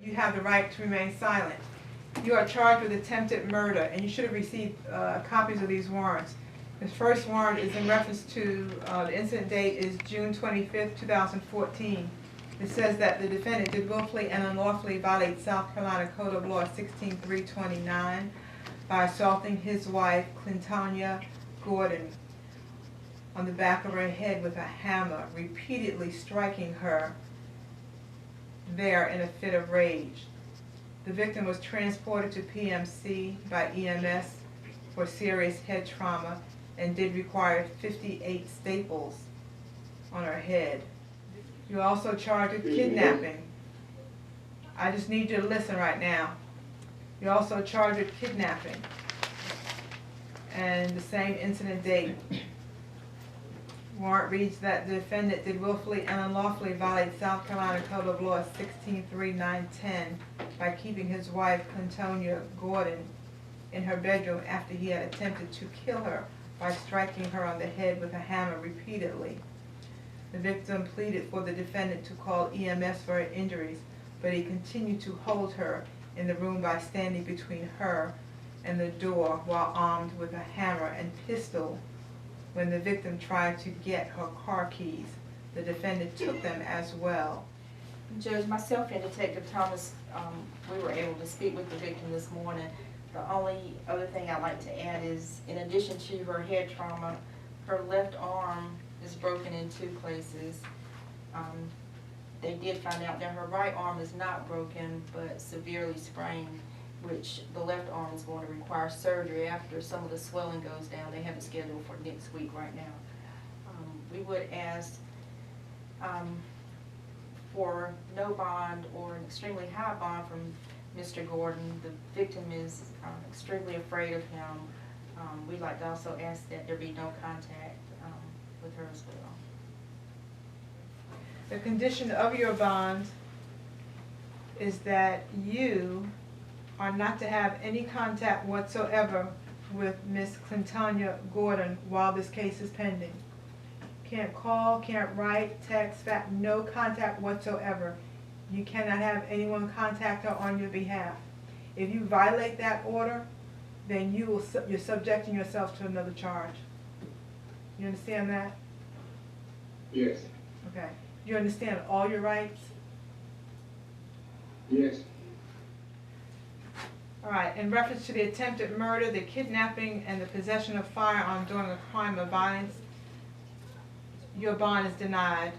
You have the right to remain silent. You are charged with attempted murder, and you should have received copies of these warrants. The first warrant is in reference to the incident date is June 25th, 2014. It says that the defendant did willfully and unlawfully violate South Carolina Code of Law 16329 by assaulting his wife, Clintonia Gordon, on the back of her head with a hammer, repeatedly striking her there in a fit of rage. The victim was transported to PMC by EMS for serious head trauma and did require 58 staples on her head. You're also charged with kidnapping. I just need you to listen right now. You're also charged with kidnapping and the same incident date. Warrant reads that the defendant did willfully and unlawfully violate South Carolina Code of Law 163-910 by keeping his wife, Clintonia Gordon, in her bedroom after he had attempted to kill her by striking her on the head with a hammer repeatedly. The victim pleaded for the defendant to call EMS for her injuries, but he continued to hold her in the room by standing between her and the door while armed with a hammer and pistol. When the victim tried to get her car keys, the defendant took them as well. Judge, myself and Detective Thomas, we were able to speak with the victim this morning. The only other thing I'd like to add is, in addition to her head trauma, her left arm is broken in 2 places. They did find out that her right arm is not broken, but severely sprained, which the left arm is going to require surgery after some of the swelling goes down. They have it scheduled for next week right now. We would ask for no bond or an extremely high bond from Mr. Gordon. The victim is extremely afraid of him. We'd like to also ask that there be no contact with her as well. The condition of your bond is that you are not to have any contact whatsoever with Miss Clintonia Gordon while this case is pending. Can't call, can't write, text, fax, no contact whatsoever. You cannot have anyone contact her on your behalf. If you violate that order, then you're subjecting yourself to another charge. You understand that? Yes. Okay. You understand all your rights? Yes. All right. In reference to the attempted murder, the kidnapping, and the possession of firearm during a crime of violence, your bond is denied.